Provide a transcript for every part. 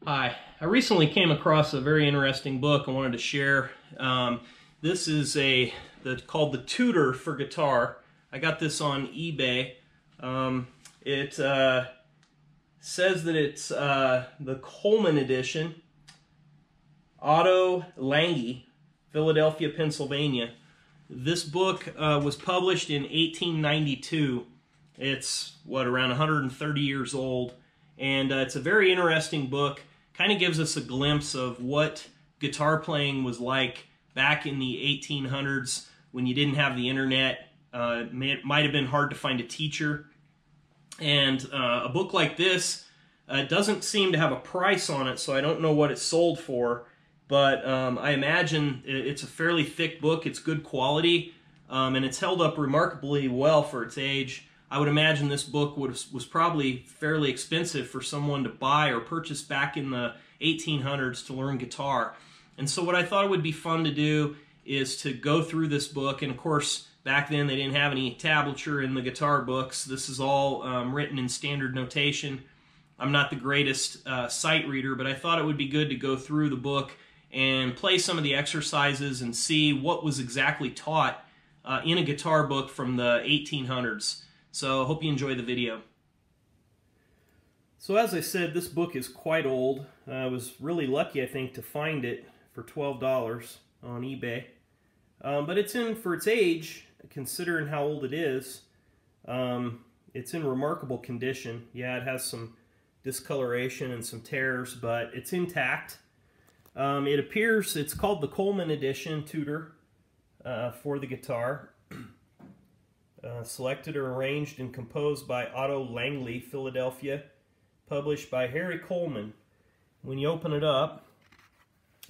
Hi, I recently came across a very interesting book I wanted to share. This is called the Tutor for guitar. I got this on eBay. It says that it's the Coleman edition, Otto Lange, Philadelphia, Pennsylvania. This book was published in 1892. It's, around 130 years old. And it's a very interesting book. Kind of gives us a glimpse of what guitar playing was like back in the 1800s when you didn't have the internet. It might have been hard to find a teacher. And a book like this doesn't seem to have a price on it, so I don't know what it's sold for. But I imagine it's a fairly thick book. It's good quality, and it's held up remarkably well for its age. I would imagine this book was probably fairly expensive for someone to buy or purchase back in the 1800s to learn guitar. And so what I thought would be fun to do is to go through this book. And of course, back then they didn't have any tablature in the guitar books. This is all written in standard notation. I'm not the greatest sight reader, but I thought it would be good to go through the book and play some of the exercises and see what was exactly taught in a guitar book from the 1800s. So I hope you enjoy the video. So as I said, this book is quite old. I was really lucky, I think, to find it for $12 on eBay. But it's for its age, considering how old it is, it's in remarkable condition. Yeah, it has some discoloration and some tears, but it's intact. It appears, it's called the Coleman edition, Tutor, for the guitar. Selected or arranged and composed by Otto Lange, Philadelphia, published by Harry Coleman. When you open it up,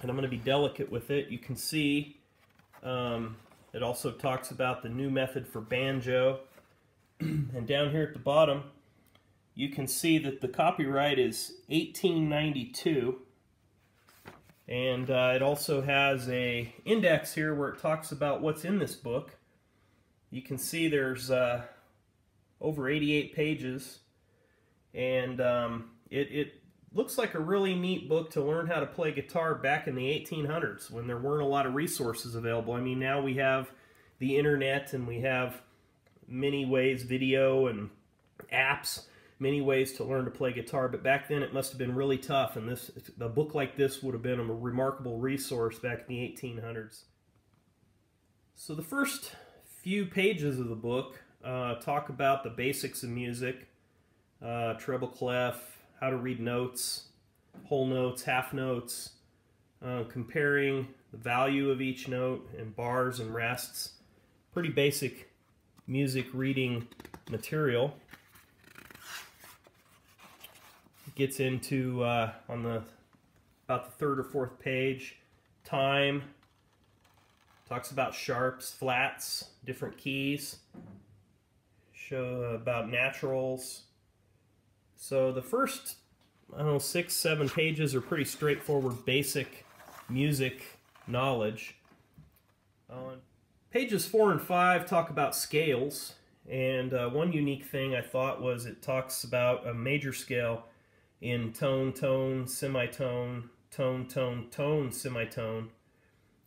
and I'm going to be delicate with it, you can see it also talks about the new method for banjo. And down here at the bottom, you can see that the copyright is 1892. And it also has an index here where it talks about what's in this book. You can see there's over 88 pages, and it looks like a really neat book to learn how to play guitar back in the 1800s when there weren't a lot of resources available. I mean, now we have the internet and we have many ways, video and apps, many ways to learn to play guitar, but back then it must have been really tough, and a book like this would have been a remarkable resource back in the 1800s. So the first few pages of the book talk about the basics of music, treble clef, how to read notes, whole notes, half notes, comparing the value of each note and bars and rests. Pretty basic music reading material. It gets into, about the third or fourth page, time. Talks about sharps, flats, different keys, show about naturals. So the first, 6, 7 pages are pretty straightforward, basic music knowledge. Pages 4 and 5 talk about scales, and one unique thing I thought was it talks about a major scale in tone, tone, semitone, tone, tone, tone, semitone.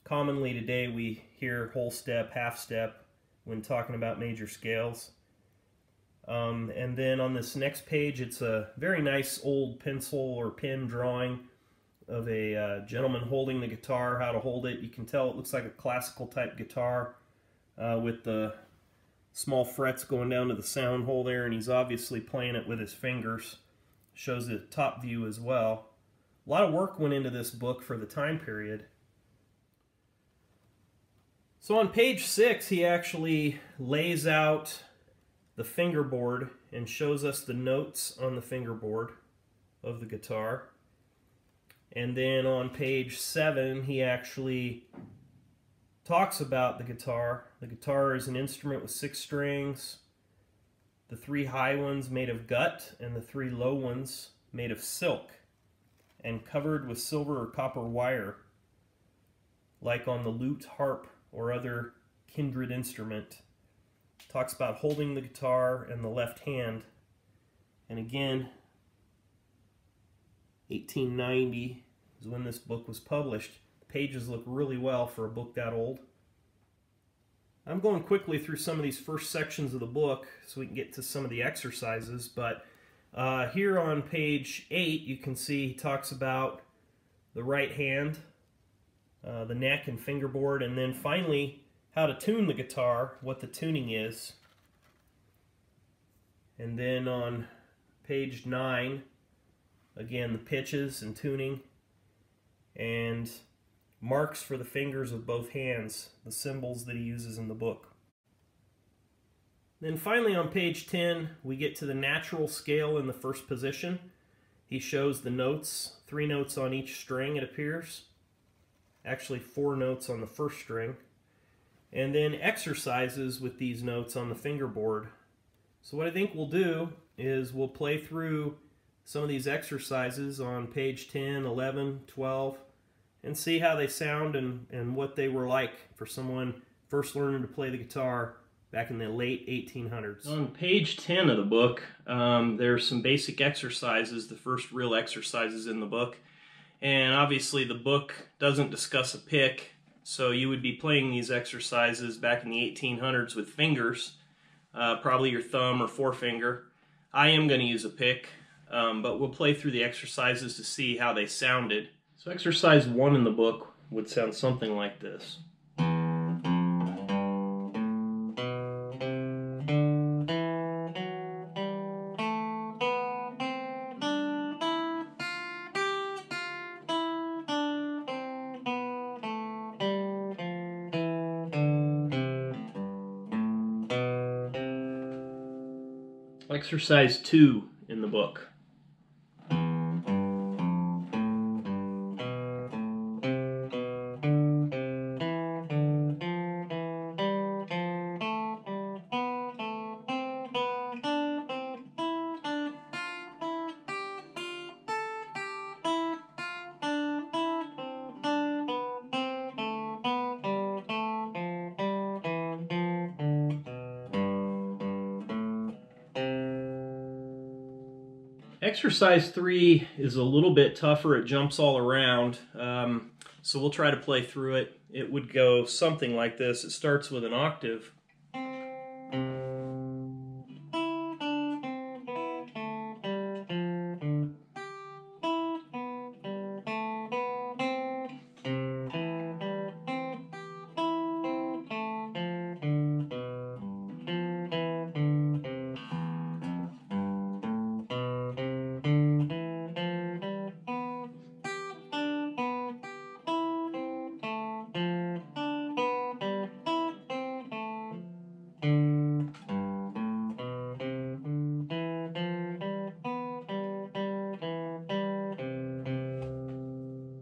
Commonly today we hear whole step, half step when talking about major scales. And then on this next page, it's a very nice old pencil or pen drawing of a gentleman holding the guitar, how to hold it. You can tell it looks like a classical type guitar with the small frets going down to the sound hole there, and he's obviously playing it with his fingers. Shows the top view as well. A lot of work went into this book for the time period. So on page 6, he actually lays out the fingerboard and shows us the notes on the fingerboard of the guitar. And then on page 7, he actually talks about the guitar. The guitar is an instrument with 6 strings, the 3 high ones made of gut and the 3 low ones made of silk and covered with silver or copper wire, like on the lute, harp, or other kindred instrument. Talks about holding the guitar in the left hand. And again, 1890 is when this book was published. The pages look really well for a book that old. I'm going quickly through some of these first sections of the book so we can get to some of the exercises, but here on page 8 you can see he talks about the right hand, the neck and fingerboard, and then finally how to tune the guitar, what the tuning is. And then on page 9, again, the pitches and tuning, and marks for the fingers of both hands, the symbols that he uses in the book. Then finally on page 10, we get to the natural scale in the first position. He shows the notes, 3 notes on each string, it appears. Actually 4 notes on the first string. And then exercises with these notes on the fingerboard. So what I think we'll do is we'll play through some of these exercises on page 10, 11, 12, and see how they sound and what they were like for someone first learning to play the guitar back in the late 1800s. On page 10 of the book, there's some basic exercises, the first real exercises in the book. And obviously the book doesn't discuss a pick, so you would be playing these exercises back in the 1800s with fingers, probably your thumb or forefinger. I am going to use a pick, but we'll play through the exercises to see how they sounded. So exercise 1 in the book would sound something like this. Exercise 2 in the book. Exercise 3 is a little bit tougher. It jumps all around, so we'll try to play through it. It would go something like this. It starts with an octave.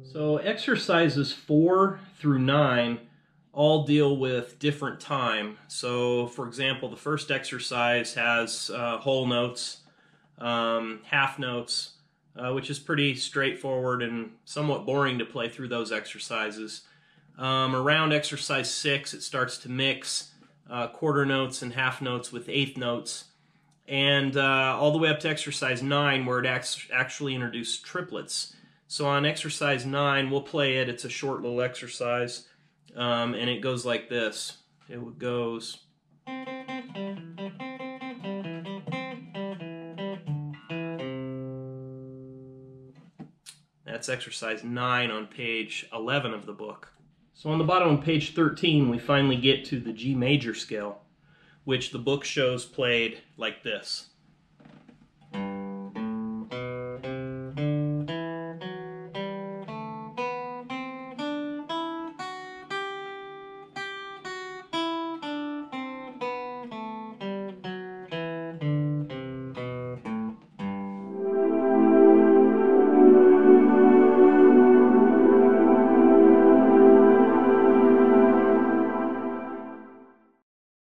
So exercises 4 through 9 all deal with different time. So for example, the first exercise has whole notes, half notes, which is pretty straightforward and somewhat boring to play through those exercises. Around exercise 6, it starts to mix quarter notes and half notes with eighth notes, and all the way up to exercise 9, where it actually introduced triplets. So on exercise 9, we'll play it. It's a short little exercise, and it goes like this. It goes... That's exercise 9 on page 11 of the book. So on the bottom of page 13, we finally get to the G major scale, which the book shows played like this.